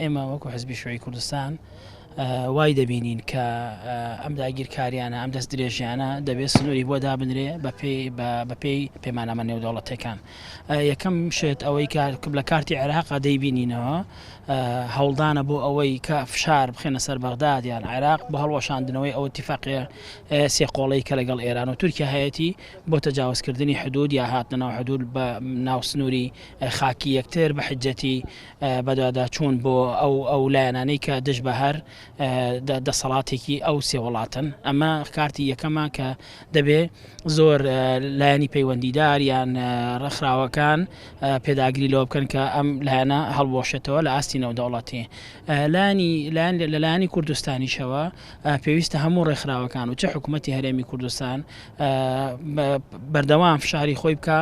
ئێمە وەکو حزبی شوێی کوردستان وای دەبینین کە ئەم داگیرکاریانە ئەم دەست درێژیانە دەبێت سنووری بۆ دابنرێ بە پێی پەیمانامە نێودەوڵەتەکان. یەکەم شێت ئەوەی لە کارتی عێراقا دەیبینینەوە هەوڵدانە بۆ ئەوەی کە فشار بخێنە سەر بەغداد یان عێراق بە هەڵوەشاندنەوەی ئەو اتفاقیە سێ قۆڵەی کە لەگەڵ ئێران و تورکیا هەیەی بۆ تەجاوزکردنی حدود یا هاتنەوە حدود بە ناو سنووری خاکی یەکتر بە حجەتی بەدوادا چوون بۆ ئەو لایەنانەی کە دژ بە هەر دەسەڵاتێکی ئەو سێ وڵاتن. ئەمە کارتی یەکەمە کە دەبێ زۆر لایەنی پەیوەندیدار یان ڕێکخراوەکان پێداگری لەوە بکەن کە ئەم لایەنە هەڵبۆشێتەوە لە ئاستی نێودەوڵەتی. لە لایەنی کوردستانیشەوە پێویستە هەموو ڕێکخراوەکان و چه حکوومەتی هەرێمی کوردستان بەردەوام فشاری خۆی بکە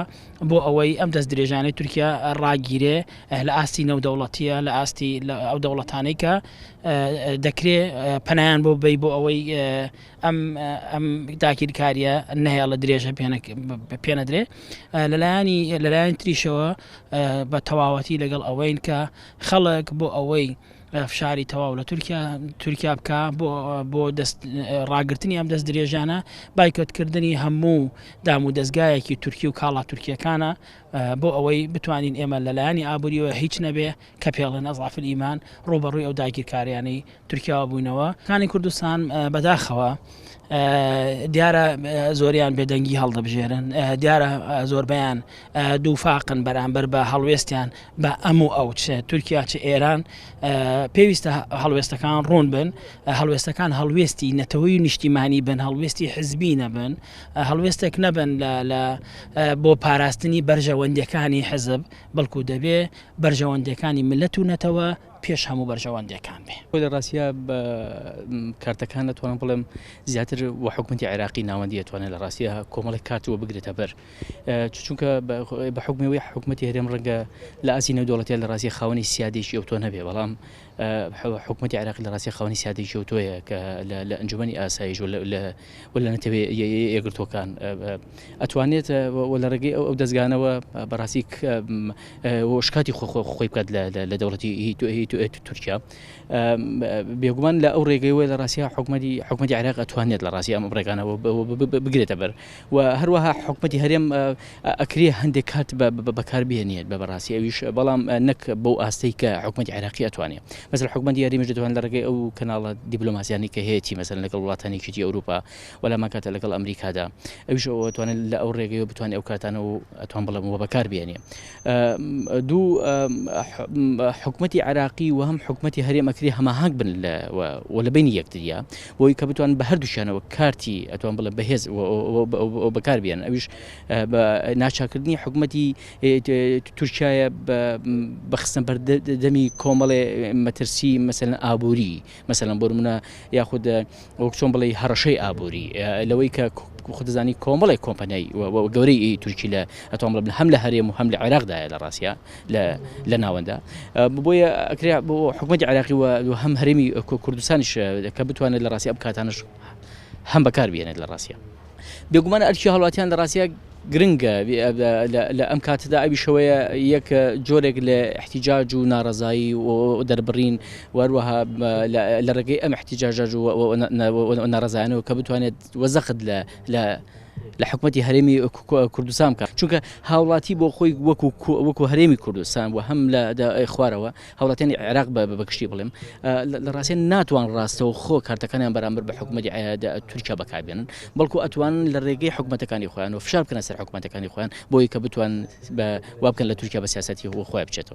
بۆ ئەوەی ئەم دەست درێژانەی تورکیا ڕاگیرێ لە ئاستی نێودەوڵەتیە لە ئاستی ئەو دەوڵەتانەی کە دەکرێت پەنایان بۆ بی بۆ ئەوەی ئەم داگیرکاریە نەهێڵە لە درێژە پێنەدرێ. لەلایەن تریشەوە بە تەواوەتی لەگەڵ ئەوەین کە خەڵک بۆ ئەوەی فشاری تەواو لە تورکیا بکە بۆ ڕاگررتنی ئەم دەست درێژانە بایکۆتکردنی هەموو دام و دەستگایەکی تورکی و کاڵا تورکیەکانە بۆ ئەوەی بتوانین ئێمە لەلایەنی ئابوووریەوە هیچ نەبێ کە پێڵێن ئەزعاف الئیمان ڕوبەڕووی ئەو داگیرکاریانەی تورکیاوە بووینەوە. کانی کوردستان بەداخەوە دیارە زۆریان بێدەنگی هەڵدەبژێرن، دیارە زۆربیان دووفاقن بەرامبەر بە هەڵوێستیان بە ئەموو ئەو تورکیا چ ئێران پێویستە هەڵوێستەکان ڕوون بن، هەڵوێستەکان هەڵوێستی نەتەوەی نیشتیمانی بن، هەڵوێستی حزبی نەبن، هەڵوێستێک نەبن بۆ پاراستنی بەرژەوەندەکانی حزب، بەڵکو دەبێ بەرژەوەندەکانی ملت و نەتەوە پێش هەموو بەرژەوەندەکان بێ. لە ڕاستیە کارتەکان دەتوانم بڵێم زیاتر وە حکوومەتی عێراقی ناوەندی دەتوانێت لە ڕاستیە کۆمەڵێک کارتەوە بگرێتە بەر، چونکە بە حکومەوەی حکوومەتی هەرێم ڕەنگە لە ئاسی نێودەوڵەتیە لە ڕاستی خاوەنی سیادێکی ئەوتۆ نەبێ، بەڵام حکوومەتی عێراقی لە ڕاستی خاوەنی سیادێکی ئەوتۆیە کە لە ئەنجومەنی ئاسایش ولا نەتەوێ یەکگرتوەکان ئەتوانێت لە ڕێگەی ئەو دەستگانەوە بەڕاستی شکاتی خۆی بکات لە دەوڵەتی تورکیا. بێگومان لە ئەو ڕێگەیەوە لە ڕاستیە حکوومەتی عێراق ئەتوانێت لە ڕاستی ئەم ڕێگانەوە بگرێتە بەر و هەروەها حکوومەتی هەرێم ئەکرێ هەندێک کات بەکاربێنێت بە بەڕاستی ئەویش، بەڵام نەک بەو ئاستەی کە حکوومەتی عێراقی ئەتوانێت. مەسەڵەن حکوومەتی هەرێمیش دەتوانێت لە ڕێگەی ئەو کەناڵە دیبلۆماسیانی کە هەیەی مەسەڵەن لەگەڵ وڵاتانێکی ئەوروپا وەلامان کاتە لەگەڵ ئەمریکادا ئەویش ئەتوانێت لە ئەو ڕێگەیەوە بتوانێت ئەو کاتانە و ئەتوان بڵێم بەکاربێنێ. دوو حکوومەتی عێراقی و هەم حکوومەتی هەرێم ئەکرێ هەماهنگ بن لە بینی یەکتریا بۆی کە بتوان بە هەردووشیانەوە کارتی ئەتوان بڵێ بەهێز بەکاربێن. ئەویش بە ناچاکردنی حکوومەتی تورکیایە بەخستن بەردەمی کۆمەڵێ مەترسی مەسەلەن ئابووری، مەسەلەن بۆ نمونە یاخود وەک چۆن بڵێ هەڕەشەی ئابووری، لەوەی کە خوددەزانی کۆمەڵی کۆمپانیای گەورەی تورکی لە ئەتوان بڵێن هەم لە هەرێم و هەم لە عێراقدایە لە ڕاستیە لە ناوەندا، بۆیە ئەکرێ بۆ حکوومەتی عێراقی و هەم هەرێمی کوردستانیش کە بتوانێت لە ڕاستی ئەم کاتانش هەم بەکاربێنێت لە ڕاستیە. بێگومان ئەرکی هەڵاتیان لە ڕاستیە گرنگە لە ئەم کاتدا ئەوی شەوەیە یەک جۆرێک لە احتیجاج و ناڕەزایی و دەربڕین وەروەها لە ڕێگەی ئەم احتیجاج و ناڕەزایانەوە کە بتوانێت وەزەخت لە حکوومەتی هەرێمی کوردستان بکات، چونکە هاوڵاتی بۆ خۆی وەکو هەرێمی کوردستان و هەم لە خوارەوە هاوڵاتیانی عێراق بەگشتی بڵێم لە ڕاستیە ناتوان ڕاستەوە خۆ کارتەکانیان بەرامبەر بە حکوومەتی تورکیا بەکاربێنن، بەڵکو ئەتوان لە ڕێگەی حکوومەتەکانی خۆیان و فشار بکەنە سەر حکوومەتەکانی خۆیان بۆی کە بتوان وا بکەن لە تورکیا بە سیاسەتی خۆی بچێتەوە.